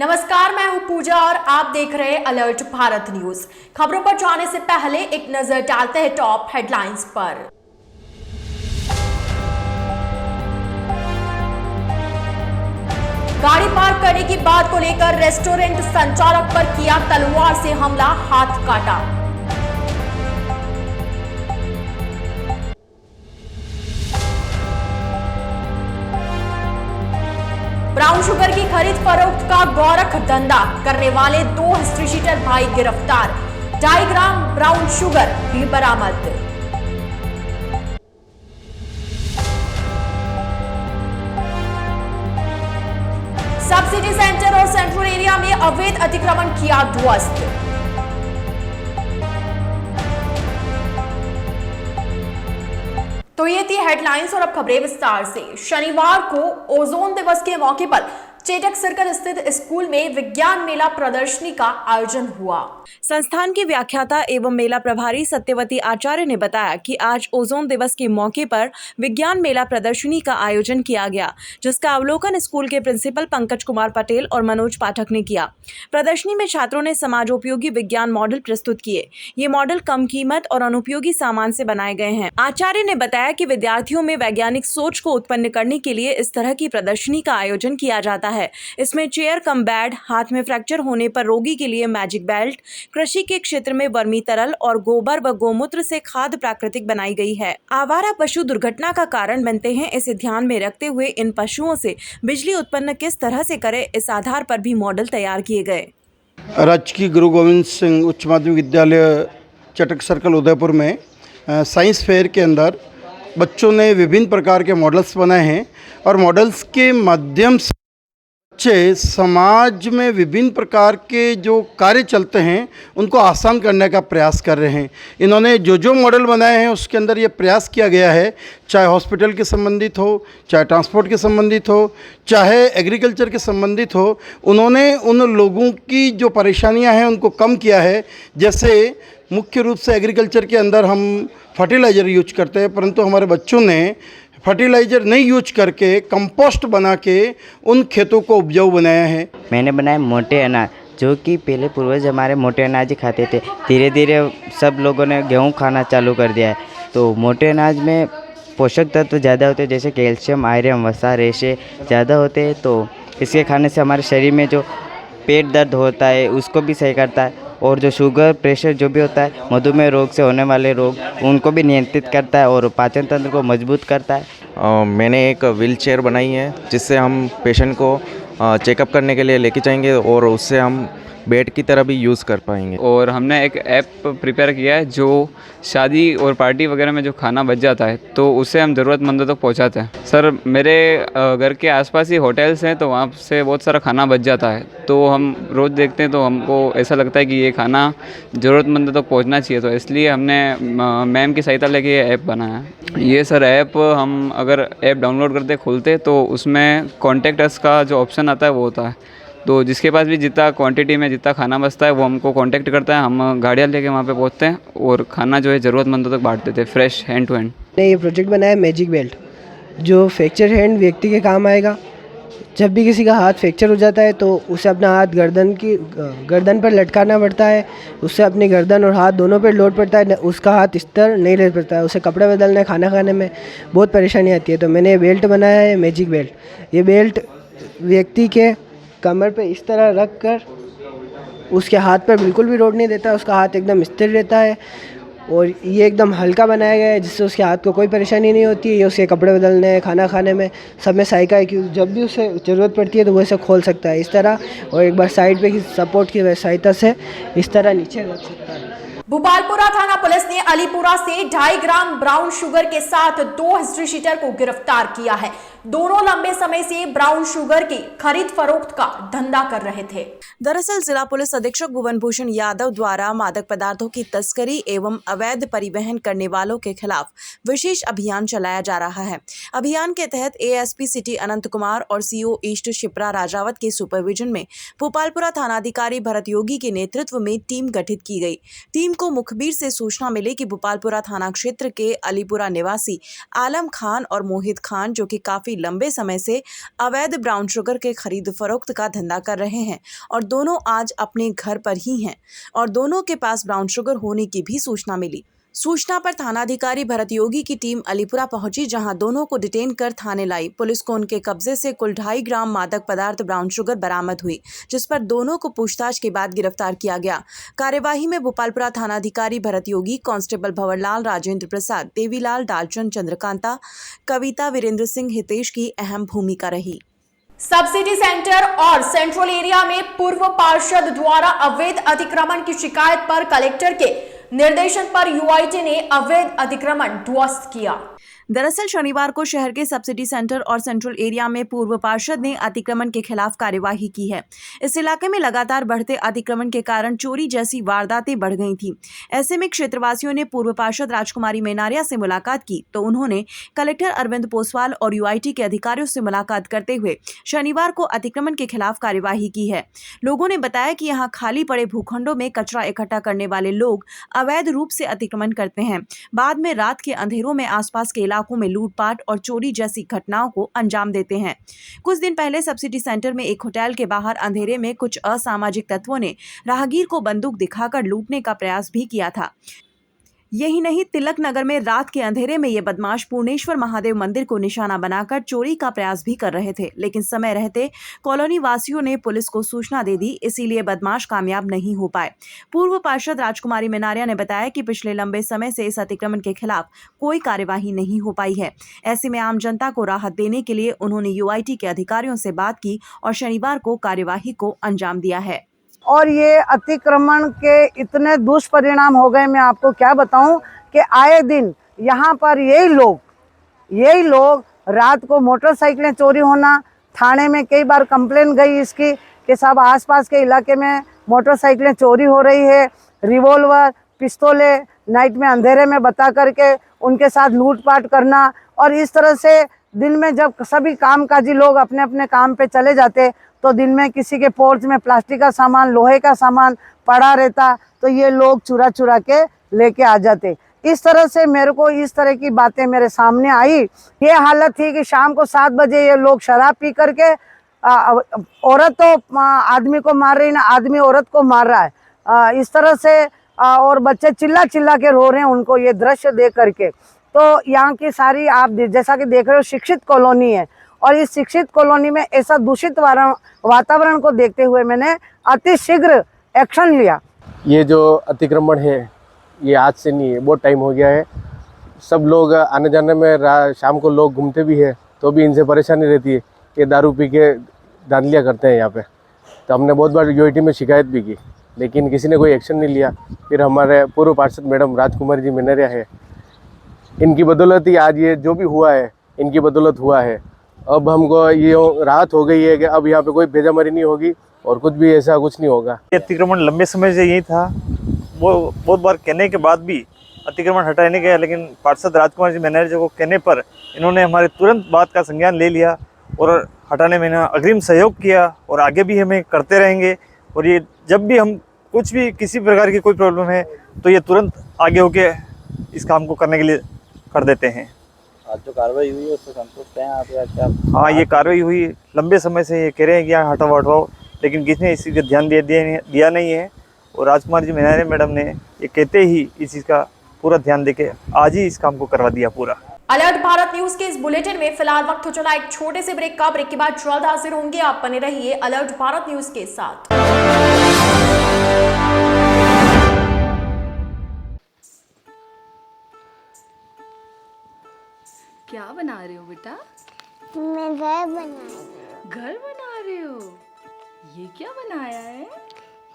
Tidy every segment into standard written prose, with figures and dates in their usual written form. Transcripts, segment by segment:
नमस्कार, मैं हूं पूजा और आप देख रहे हैं अलर्ट भारत न्यूज। खबरों पर जाने से पहले एक नजर डालते हैं टॉप हेडलाइंस पर। गाड़ी पार्क करने की बात को लेकर रेस्टोरेंट संचालक पर किया तलवार से हमला, हाथ काटा। ब्राउन शुगर की खरीद फरोख्त का गौरख धंधा करने वाले 2 हिस्ट्री शीटर भाई गिरफ्तार। 2.5 ग्राम ब्राउन शुगर भी बरामद। सब सिटी सेंटर और सेंट्रल एरिया में अवैध अतिक्रमण किया ध्वस्त। तो ये थी हेडलाइंस और अब खबरें विस्तार से। शनिवार को ओजोन दिवस के मौके पर चेटक सर्कल स्थित स्कूल में विज्ञान मेला प्रदर्शनी का आयोजन हुआ। संस्थान की व्याख्याता एवं मेला प्रभारी सत्यवती आचार्य ने बताया कि आज ओजोन दिवस के मौके पर विज्ञान मेला प्रदर्शनी का आयोजन किया गया, जिसका अवलोकन स्कूल के प्रिंसिपल पंकज कुमार पटेल और मनोज पाठक ने किया। प्रदर्शनी में छात्रों ने समाजोपयोगी विज्ञान मॉडल प्रस्तुत किए। ये मॉडल कम कीमत और अनुपयोगी सामान से बनाए गए हैं। आचार्य ने बताया कि विद्यार्थियों में वैज्ञानिक सोच को उत्पन्न करने के लिए इस तरह की प्रदर्शनी का आयोजन किया जाता है। इसमें चेयर कम बेड, हाथ में फ्रैक्चर होने पर रोगी के लिए मैजिक बेल्ट, कृषि के क्षेत्र में वर्मी तरल और गोबर व गोमूत्र से खाद प्राकृतिक बनाई गई है। आवारा पशु दुर्घटना का कारण बनते हैं, इसे ध्यान में रखते हुए इन पशुओं से बिजली उत्पन्न किस तरह से करे, इस आधार पर भी मॉडल तैयार किए गए। राजकीय गुरु गोविंद सिंह उच्च माध्यमिक विद्यालय चटक सर्कल उदयपुर में साइंस फेयर के अंदर बच्चों ने विभिन्न प्रकार के मॉडल्स बनाए हैं और मॉडल्स के माध्यम से बच्चे समाज में विभिन्न प्रकार के जो कार्य चलते हैं उनको आसान करने का प्रयास कर रहे हैं। इन्होंने जो मॉडल बनाए हैं उसके अंदर ये प्रयास किया गया है, चाहे हॉस्पिटल के संबंधित हो, चाहे ट्रांसपोर्ट के संबंधित हो, चाहे एग्रीकल्चर के संबंधित हो, उन्होंने उन लोगों की जो परेशानियां हैं उनको कम किया है। जैसे मुख्य रूप से एग्रीकल्चर के अंदर हम फर्टिलाइज़र यूज करते हैं, परंतु हमारे बच्चों ने फर्टिलाइज़र नहीं यूज करके कंपोस्ट बना के उन खेतों को उपजाऊ बनाया है। मैंने बनाया मोटे अनाज, जो कि पहले पूर्वज हमारे मोटे अनाज ही खाते थे। धीरे धीरे सब लोगों ने गेहूं खाना चालू कर दिया है। तो मोटे अनाज में पोषक तत्व ज़्यादा होते हैं, जैसे कैल्शियम, आयरन, वसा, रेशे ज़्यादा होते हैं। तो इसके खाने से हमारे शरीर में जो पेट दर्द होता है उसको भी सही करता है, और जो शुगर, प्रेशर जो भी होता है, मधुमेह रोग से होने वाले रोग, उनको भी नियंत्रित करता है और पाचन तंत्र को मजबूत करता है। मैंने एक व्हील चेयर बनाई है जिससे हम पेशेंट को चेकअप करने के लिए लेके जाएंगे और उससे हम बेड की तरह भी यूज़ कर पाएंगे। और हमने एक ऐप प्रिपेयर किया है जो शादी और पार्टी वगैरह में जो खाना बच जाता है तो उसे हम ज़रूरतमंदों तक पहुंचाते हैं। सर, मेरे घर के आसपास ही होटल्स हैं तो वहाँ से बहुत सारा खाना बच जाता है, तो हम रोज़ देखते हैं तो हमको ऐसा लगता है कि ये खाना ज़रूरतमंदों तक पहुँचना चाहिए। तो इसलिए हमने मैम की सहायता लेके ये ऐप बनाया है। ये सर ऐप हम अगर ऐप डाउनलोड करते खोलते तो उसमें कॉन्टैक्ट अस का जो ऑप्शन आता है वो होता है, तो जिसके पास भी जितना क्वांटिटी में जितना खाना बचता है वो हमको कांटेक्ट करता है। हम गाड़ियाँ लेके वहाँ पे पहुँचते हैं और खाना जो है ज़रूरतमंदों तक बांट देते हैं, फ्रेश हैंड टू हैंड। ने ये प्रोजेक्ट बनाया मैजिक बेल्ट, जो फ्रैक्चर हैंड व्यक्ति के काम आएगा। जब भी किसी का हाथ फ्रैक्चर हो जाता है तो उसे अपना हाथ गर्दन पर लटकाना पड़ता है, उससे अपनी गर्दन और हाथ दोनों पर लोड पड़ता है, उसका हाथ इस तरह नहीं ले पड़ता है, उसे कपड़े बदलने, खाना खाने में बहुत परेशानी आती है। तो मैंने ये बेल्ट बनाया है, मैजिक बेल्ट। ये बेल्ट व्यक्ति के कमर पे इस तरह रख कर उसके हाथ पर बिल्कुल भी लोड नहीं देता, उसका हाथ एकदम स्थिर रहता है और ये एकदम हल्का बनाया गया है जिससे उसके हाथ को कोई परेशानी नहीं होती है। ये उसके कपड़े बदलने, खाना खाने में सब में सहायक है कि जब भी उसे ज़रूरत पड़ती है तो वो इसे खोल सकता है इस तरह, और एक बार साइड पे की सपोर्ट की सहायता से इस तरह नीचे रख सकता है। भोपालपुरा थाना पुलिस ने अलीपुरा से 2.5 ग्राम ब्राउन शुगर के साथ 2 हिस्ट्री शीटर को गिरफ्तार किया है। दोनों लंबे समय से ब्राउन शुगर की खरीद फरोख्त का धंधा कर रहे थे। दरअसल जिला पुलिस अधीक्षक भुवन भूषण यादव द्वारा मादक पदार्थों की तस्करी एवं अवैध परिवहन करने वालों के खिलाफ विशेष अभियान चलाया जा रहा है। अभियान के तहत एएसपी सिटी अनंत कुमार और सीओ ईस्ट शिप्रा राजावत के सुपरविजन में भोपालपुरा थानाधिकारी भरत योगी के नेतृत्व में टीम गठित की गई। टीम को मुखबिर से सूचना मिली कि भोपालपुरा थाना क्षेत्र के अलीपुरा निवासी आलम खान और मोहित खान, जो कि काफी लंबे समय से अवैध ब्राउन शुगर के खरीद फरोख्त का धंधा कर रहे हैं और दोनों आज अपने घर पर ही हैं और दोनों के पास ब्राउन शुगर होने की भी सूचना मिली। सूचना पर थानाधिकारी भरत योगी की टीम अलीपुरा पहुंची, जहां दोनों को डिटेन कर थाने लाई। पुलिस को उनके कब्जे से कुल 2.5 ग्राम मादक पदार्थ ब्राउन शुगर बरामद हुई, जिस पर दोनों को पूछताछ के बाद गिरफ्तार किया गया। कार्यवाही में भोपालपुरा थानाधिकारी भरत योगी, कांस्टेबल भंवरलाल, राजेंद्र प्रसाद, देवीलाल, डालचंद, चंद्रकांता, कविता, वीरेंद्र सिंह, हितेश की अहम भूमिका रही। सब्सिडी सेंटर और सेंट्रल एरिया में पूर्व पार्षद द्वारा अवैध अतिक्रमण की शिकायत पर कलेक्टर के निर्देशन पर यूआईटी ने अवैध अतिक्रमण ध्वस्त किया। दरअसल शनिवार को शहर के सब्सिडी सेंटर और सेंट्रल एरिया में पूर्व पार्षद ने अतिक्रमण के खिलाफ कार्यवाही की है। इस इलाके में लगातार बढ़ते अतिक्रमण के कारण चोरी जैसी वारदातें बढ़ गई थी। ऐसे में क्षेत्रवासियों ने पूर्व पार्षद राजकुमारी मेनारिया से मुलाकात की तो उन्होंने कलेक्टर अरविंद पोसवाल और यूआईटी के अधिकारियों से मुलाकात करते हुए शनिवार को अतिक्रमण के खिलाफ कार्यवाही की है। लोगों ने बताया कि यहाँ खाली पड़े भूखंडों में कचरा इकट्ठा करने वाले लोग अवैध रूप से अतिक्रमण करते हैं। बाद में रात के अंधेरों में आसपास के इलाकों में लूटपाट और चोरी जैसी घटनाओं को अंजाम देते हैं। कुछ दिन पहले सब्सिडी सेंटर में एक होटल के बाहर अंधेरे में कुछ असामाजिक तत्वों ने राहगीर को बंदूक दिखाकर लूटने का प्रयास भी किया था। यही नहीं, तिलक नगर में रात के अंधेरे में ये बदमाश पूर्णेश्वर महादेव मंदिर को निशाना बनाकर चोरी का प्रयास भी कर रहे थे, लेकिन समय रहते कॉलोनी वासियों ने पुलिस को सूचना दे दी, इसीलिए बदमाश कामयाब नहीं हो पाए। पूर्व पार्षद राजकुमारी मेनारिया ने बताया कि पिछले लंबे समय से इस अतिक्रमण के खिलाफ कोई कार्यवाही नहीं हो पाई है। ऐसे में आम जनता को राहत देने के लिए उन्होंने यूआईटी के अधिकारियों से बात की और शनिवार को कार्यवाही को अंजाम दिया है। और ये अतिक्रमण के इतने दुष्परिणाम हो गए, मैं आपको क्या बताऊं कि आए दिन यहाँ पर यही लोग रात को मोटरसाइकिलें चोरी होना, थाने में कई बार कंप्लेन गई इसकी कि सब आसपास के इलाके में मोटरसाइकिलें चोरी हो रही है, रिवॉल्वर, पिस्तौलें नाइट में अंधेरे में बता करके उनके साथ लूटपाट करना। और इस तरह से दिन में जब सभी कामकाजी लोग अपने अपने काम पे चले जाते तो दिन में किसी के पोर्च में प्लास्टिक का सामान, लोहे का सामान पड़ा रहता तो ये लोग चुरा चुरा के लेके आ जाते। इस तरह से मेरे को इस तरह की बातें मेरे सामने आई। ये हालत थी कि शाम को 7 बजे ये लोग शराब पी करके औरत तो आदमी को मार रही ना, आदमी औरत को मार रहा है, इस तरह से और बच्चे चिल्ला चिल्ला के रो रहे हैं उनको ये दृश्य देख करके। तो यहाँ की सारी आप जैसा कि देख रहे हो शिक्षित कॉलोनी है और इस शिक्षित कॉलोनी में ऐसा दूषित वातावरण को देखते हुए मैंने अति शीघ्र एक्शन लिया। ये जो अतिक्रमण है ये आज से नहीं है, बहुत टाइम हो गया है। सब लोग आने जाने में शाम को लोग घूमते भी है तो भी इनसे परेशानी रहती है। ये दारू पी के धांधलियाँ करते हैं यहाँ पे। तो हमने बहुत बार यूआईटी में शिकायत भी की लेकिन किसी ने कोई एक्शन नहीं लिया। फिर हमारे पूर्व पार्षद मैडम राजकुमारी जी मेनारिया है, इनकी बदौलत ही आज ये जो भी हुआ है इनकी बदौलत हुआ है। अब हमको ये राहत हो गई है कि अब यहाँ पे कोई भेजामारी नहीं होगी और कुछ भी ऐसा कुछ नहीं होगा। अतिक्रमण लंबे समय से यही था, वो बहुत बार कहने के बाद भी अतिक्रमण हटाया नहीं गया, लेकिन पार्षद राजकुमार जी मेनारिया जी को कहने पर इन्होंने हमारे तुरंत बात का संज्ञान ले लिया और हटाने में अग्रिम सहयोग किया और आगे भी हमें करते रहेंगे। और ये जब भी हम कुछ भी किसी प्रकार की कोई प्रॉब्लम है तो ये तुरंत आगे होके इस काम को करने के लिए कर देते हैं। आज जो कार्रवाई हुई है उससे संतुष्ट हैं आप या क्या? हाँ, ये कार्रवाई हुई, लंबे समय से ये कह रहे हैं कि यहाँ हटाओ, लेकिन किसी ने इसी का ध्यान दिया नहीं है। और राजकुमार जी मेनारिया मैडम ने ये कहते ही इस चीज़ का पूरा ध्यान देके आज ही इस काम को करवा दिया पूरा। अलर्ट भारत न्यूज के इस बुलेटिन में फिलहाल वक्त हो चला एक छोटे से ब्रेक का। ब्रेक के बाद जल्द हाजिर होंगे, आप बने रहिए अलर्ट भारत न्यूज के साथ। क्या बना रहे हो बेटा? मैं घर बना रही हूँ। घर बना रहे हो? ये क्या बनाया है?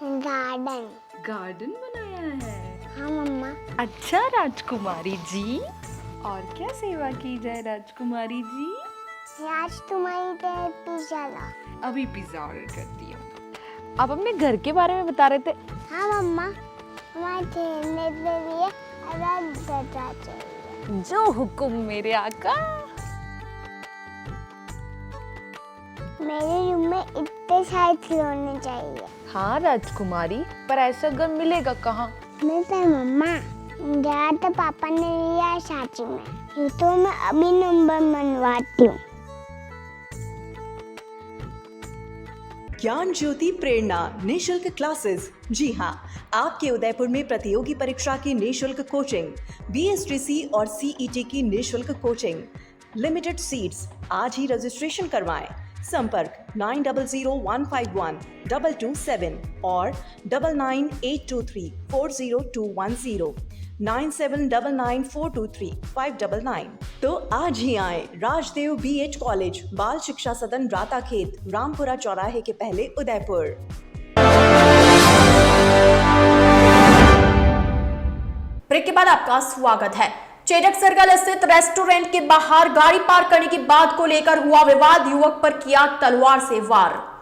गार्डन। गार्डन बनाया है? हाँ मम्मा। अच्छा राजकुमारी जी, और क्या सेवा की जाए राजकुमारी जी? आज तुम्हारी तरह पिज्जा ला। अभी पिज्जा ऑर्डर करती हूँ। आप अपने घर के बारे में बता रहे थे। हाँ मम्मा, हमारे खेलने के लिए अलग जगह चाहिए। जो हुक्म मेरे आका। मेरे रूम में इतने सारे खिलौने चाहिए। हाँ राजकुमारी, पर ऐसा घर मिलेगा कहाँ? मिलता है मम्मा। गया तो पापा ने लिया सांची में, तो मैं अभी नंबर मनवाती हूँ। ज्ञान ज्योति प्रेरणा निःशुल्क क्लासेस। जी हाँ, आपके उदयपुर में प्रतियोगी परीक्षा की निःशुल्क कोचिंग, BSTC और CET की निःशुल्क कोचिंग, लिमिटेड सीट्स। आज ही रजिस्ट्रेशन करवाएं। संपर्क 9001512227 और 9982340210, 9799423599। तो आज ही आए राजदेव BH कॉलेज, बाल शिक्षा सदन, राता खेत, रामपुरा चौराहे के पहले, उदयपुर। ब्रेक के बाद आपका स्वागत है। चेटक सर्कल स्थित रेस्टोरेंट के बाहर गाड़ी पार्क करने की बात को लेकर हुआ विवाद, युवक पर किया तलवार से वार।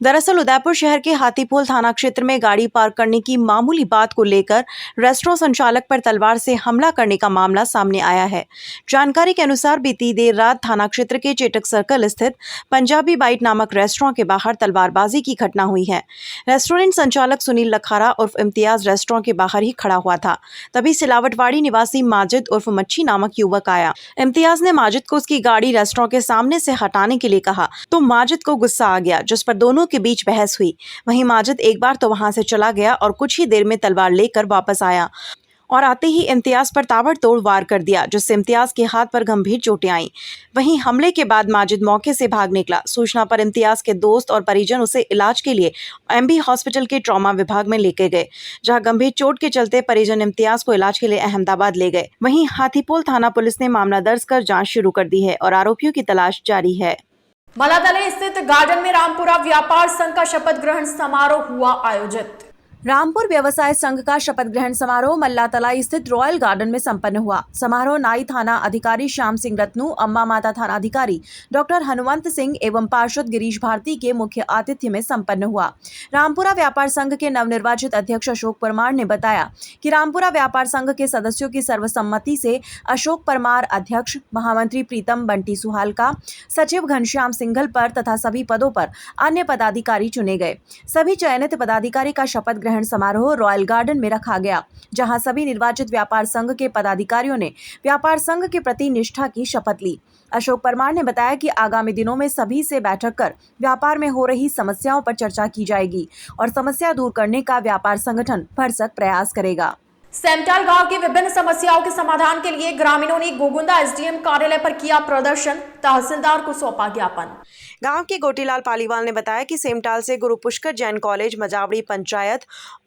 दरअसल उदयपुर शहर के हाथीपोल थाना क्षेत्र में गाड़ी पार्क करने की मामूली बात को लेकर रेस्टोरेंट संचालक पर तलवार से हमला करने का मामला सामने आया है। जानकारी के अनुसार बीती देर रात थाना क्षेत्र के चेटक सर्कल स्थित पंजाबी बाइट नामक रेस्टोरेंट के बाहर तलवारबाजी की घटना हुई है। रेस्टोरेंट संचालक सुनील लखारा उर्फ इम्तियाज रेस्टोरेंट के बाहर ही खड़ा हुआ था। तभी सिलावटवाड़ी निवासी माजिद उर्फ मच्छी नामक युवक आया। इम्तियाज ने माजिद को उसकी गाड़ी रेस्टोरेंट के सामने से हटाने के लिए कहा तो माजिद को गुस्सा आ गया, जिस पर दोनों के बीच बहस हुई। वहीं माजिद एक बार तो वहां से चला गया और कुछ ही देर में तलवार लेकर वापस आया और आते ही इम्तियाज पर ताबड़तोड़ वार कर दिया, जिससे इम्तियाज के हाथ पर गंभीर चोटें आईं। वहीं हमले के बाद माजिद मौके से भाग निकला। सूचना पर इम्तियाज के दोस्त और परिजन उसे इलाज के लिए MB हॉस्पिटल के ट्रॉमा विभाग में लेके गए, जहां गंभीर चोट के चलते परिजन इम्तियाज को इलाज के लिए अहमदाबाद ले गए। वहीं हाथीपोल थाना पुलिस ने मामला दर्ज कर जाँच शुरू कर दी है और आरोपियों की तलाश जारी है। मलातले स्थित गार्डन में रामपुरा व्यापार संघ का शपथ ग्रहण समारोह हुआ आयोजित। रामपुर व्यवसाय संघ का शपथ ग्रहण समारोह मल्लातला स्थित रॉयल गार्डन में संपन्न हुआ। समारोह नाई थाना अधिकारी श्याम सिंह रत्नू, अम्मा माता थाना अधिकारी डॉक्टर हनुमंत सिंह एवं पार्षद गिरीश भारती के मुख्य आतिथ्य में संपन्न हुआ। रामपुरा व्यापार संघ के नवनिर्वाचित अध्यक्ष अशोक परमार ने बताया कि रामपुरा व्यापार संघ के सदस्यों की सर्वसम्मति से अशोक परमार अध्यक्ष, महामंत्री प्रीतम बंटी सुहालका, सचिव घनश्याम सिंघल पर तथा सभी पदों पर अन्य पदाधिकारी चुने गए। सभी चयनित पदाधिकारी का शपथ ग्रहण समारोह रॉयल गार्डन में रखा गया, जहां सभी निर्वाचित व्यापार संघ के पदाधिकारियों ने व्यापार संघ के प्रति निष्ठा की शपथ ली। अशोक परमार ने बताया कि आगामी दिनों में सभी से बैठक कर व्यापार में हो रही समस्याओं पर चर्चा की जाएगी और समस्या दूर करने का व्यापार संगठन भरसक प्रयास करेगा। सेमटाल गांव की विभिन्न समस्याओं के समाधान के लिए ग्रामीणों ने गोगुंदा SDM कार्यालय पर किया प्रदर्शन, तहसीलदार को सौंपा ज्ञापन। गांव के गोटीलाल पालीवाल ने बताया कि सेमटाल से गुरु पुष्कर जैन कॉलेज, मजावड़ी पंचायत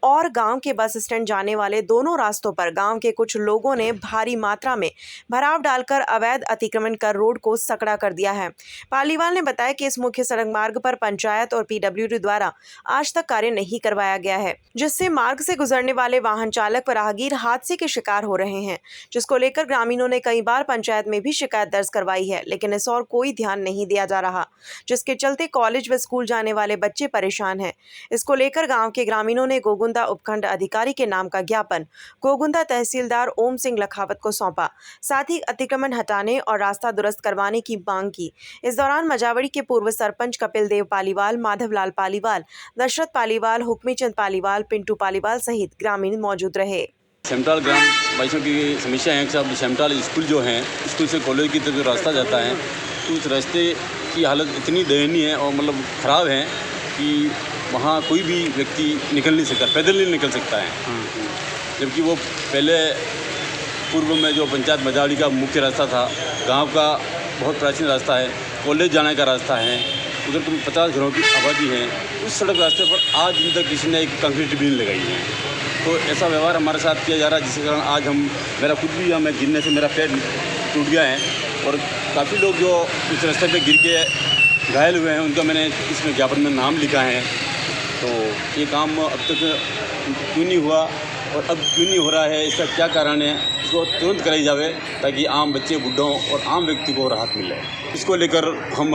और गांव के बस स्टैंड जाने वाले दोनों रास्तों पर गांव के कुछ लोगों ने भारी मात्रा में भराव डालकर अवैध अतिक्रमण कर रोड को सकड़ा कर दिया है। पालीवाल ने बताया कि इस मुख्य सड़क मार्ग पर पंचायत और PWD द्वारा आज तक कार्य नहीं करवाया गया है, जिससे मार्ग से गुजरने वाले वाहन चालक व राहगीर हादसे के शिकार हो रहे हैं, जिसको लेकर ग्रामीणों ने कई बार पंचायत में भी शिकायत दर्ज करवाई है, लेकिन इस और कोई ध्यान नहीं दिया जा रहा, जिसके चलते कॉलेज व स्कूल जाने वाले बच्चे परेशान हैं। इसको लेकर गांव के ग्रामीणों ने गोगुंदा उपखंड अधिकारी के नाम का ज्ञापन गोगुंदा तहसीलदार ओम सिंह लखावत को सौंपा। साथ ही अतिक्रमण हटाने और रास्ता दुरुस्त करवाने की मांग की। इस दौरान मजावड़ी के पूर्व सरपंच कपिल देव पालीवाल, माधवलाल पालीवाल, दशरथ पालीवाल, हुक्मीचंद पालीवाल, पिंटू पालीवाल सहित ग्रामीण मौजूद रहे। सेमटाल ग्राम वासियों की समस्या है कि सेमटाल स्कूल जो है, स्कूल से कॉलेज की तरफ जो रास्ता जाता है, तो उस रास्ते की हालत इतनी दयनीय है और मतलब ख़राब है कि वहाँ कोई भी व्यक्ति निकल नहीं सकता, पैदल नहीं निकल सकता है। जबकि वो पहले पूर्व में जो पंचायत मजावड़ी का मुख्य रास्ता था, गांव का बहुत प्राचीन रास्ता है, कॉलेज जाने का रास्ता है, उधर तो 50 घरों की आबादी है। उस सड़क रास्ते पर आज दिन तक किसी ने एक कंक्रीट बीन लगाई है। तो ऐसा व्यवहार हमारे साथ किया जा रहा है, जिसके कारण आज मेरा खुद भी मैं गिरने से मेरा पैर टूट गया है और काफ़ी लोग जो इस रास्ते पे गिर के घायल हुए हैं, उनका मैंने इसमें ज्ञापन में नाम लिखा है। तो ये काम अब तक क्यों नहीं हुआ और अब क्यों नहीं हो रहा है, इसका क्या कारण है, इसको तुरंत कराई जावे ताकि आम बच्चे, बुढ़ों और आम व्यक्ति को राहत मिले। इसको लेकर हम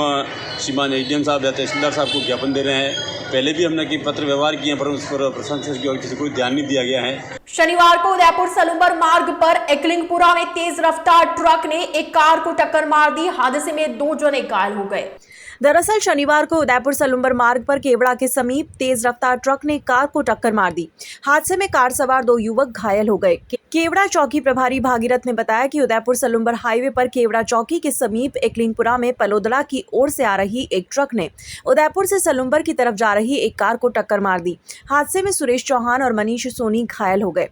श्रीमान SDM साहब या तहसीलदार साहब को ज्ञापन दे रहे हैं। पहले भी हमने पत्र व्यवहार किए पर उस पर प्रशासन की ओर किसी को ध्यान नहीं दिया गया है। शनिवार को उदयपुर सलूम्बर मार्ग पर एकलिंगपुरा में तेज रफ्तार ट्रक ने एक कार को टक्कर मार दी। हादसे में 2 जने घायल हो गए। दरअसल शनिवार को उदयपुर सलुम्बर मार्ग पर केवड़ा के समीप तेज रफ्तार ट्रक ने कार को टक्कर मार दी। हादसे में कार सवार 2 युवक घायल हो गए। केवड़ा चौकी प्रभारी भागीरथ ने बताया कि उदयपुर सलुम्बर हाईवे पर केवड़ा चौकी के समीप एकलिंगपुरा में पलोदला की ओर से आ रही एक ट्रक ने उदयपुर से सलुम्बर की तरफ जा रही एक कार को टक्कर मार दी। हादसे में सुरेश चौहान और मनीष सोनी घायल हो गए।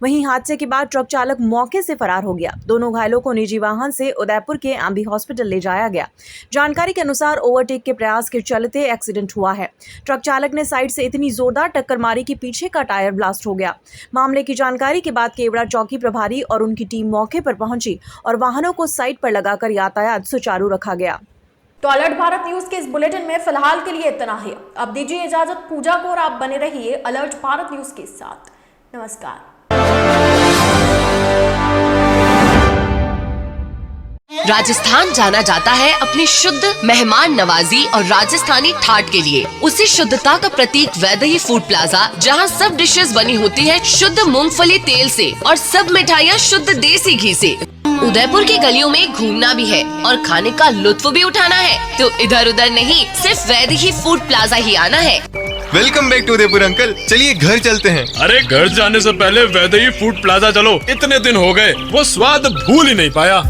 वहीं हादसे के बाद ट्रक चालक मौके से फरार हो गया। दोनों घायलों को निजी वाहन से उदयपुर के एम्बी हॉस्पिटल ले जाया गया। जानकारी के अनुसार ओवरटेक के प्रयास के चलते एक्सीडेंट हुआ है। ट्रक चालक ने साइड से इतनी जोरदार टक्कर मारी कि पीछे का टायर ब्लास्ट हो गया। मामले की जानकारी के बाद केवड़ा चौकी प्रभारी और उनकी टीम मौके पर पहुंची और वाहनों को साइड पर लगाकर यातायात सुचारू रखा गया। तो अलर्ट भारत न्यूज के इस बुलेटिन में फिलहाल के लिए इतना ही। अब दीजिए इजाजत पूजा को और आप बने रहिए अलर्ट भारत न्यूज के साथ। नमस्कार। राजस्थान जाना जाता है अपनी शुद्ध मेहमान नवाजी और राजस्थानी ठाट के लिए। उसी शुद्धता का प्रतीक वैदेही फूड प्लाजा, जहां सब डिशेस बनी होती है शुद्ध मूंगफली तेल से और सब मिठाइयाँ शुद्ध देसी घी से। उदयपुर की गलियों में घूमना भी है और खाने का लुत्फ भी उठाना है तो इधर उधर नहीं, सिर्फ वैदेही फूड प्लाजा ही आना है। Welcome back to Udaipur uncle, चलिए घर चलते हैं। अरे घर जाने से पहले वैदेही फूड प्लाजा चलो, इतने दिन हो गए वो स्वाद भूल ही नहीं पाया।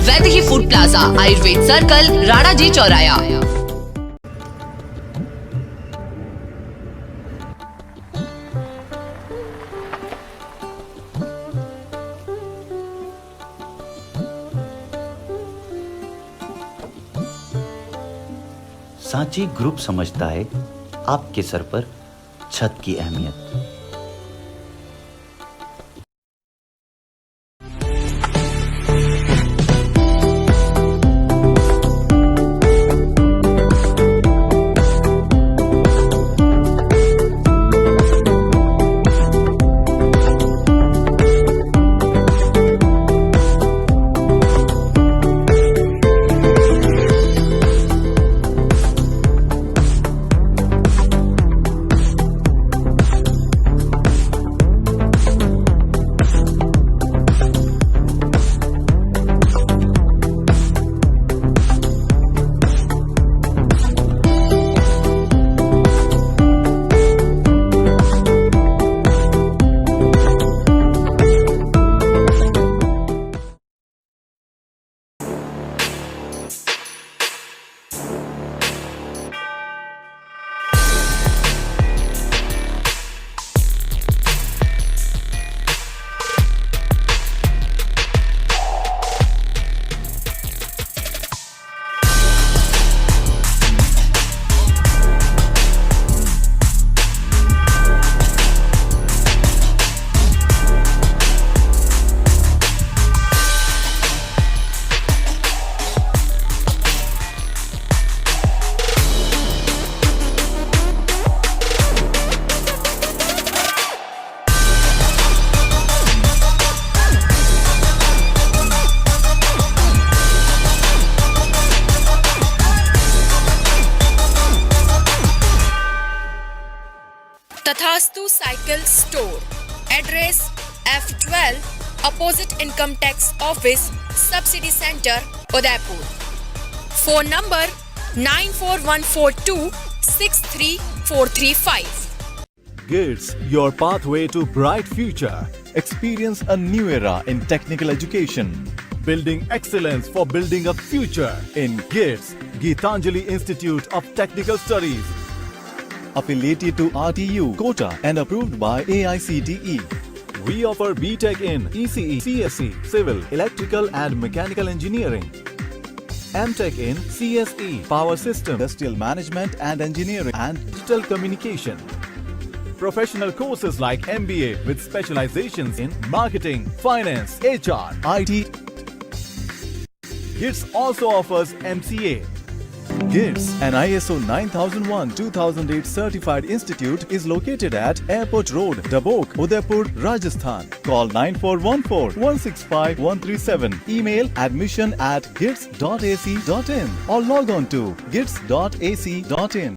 Vaidehi food plaza, Ayurved circle, Rana ji चौराया। सांची ग्रुप समझता है आपके सर पर छत की अहमियत। Tathastu cycle store, address F12 opposite income tax office, subsidy centre, Udaipur. Phone number 9414263435। GITS, your pathway to bright future. Experience a new era in technical education. Building excellence for building a future in GITS, Geetanjali Institute of Technical Studies. Affiliated to RTU, Kota and approved by AICTE. We offer BTech in ECE, CSE, Civil, Electrical and Mechanical Engineering. MTech in CSE, Power System, Industrial Management and Engineering and Digital Communication. Professional courses like MBA with specializations in Marketing, Finance, HR, IT. GITS also offers MCA. GITS, an ISO 9001-2008 certified institute, is located at Airport Road, Dabok, Udaipur, Rajasthan. Call 9414-165-137. Email admission@gits.ac.in or log on to gits.ac.in.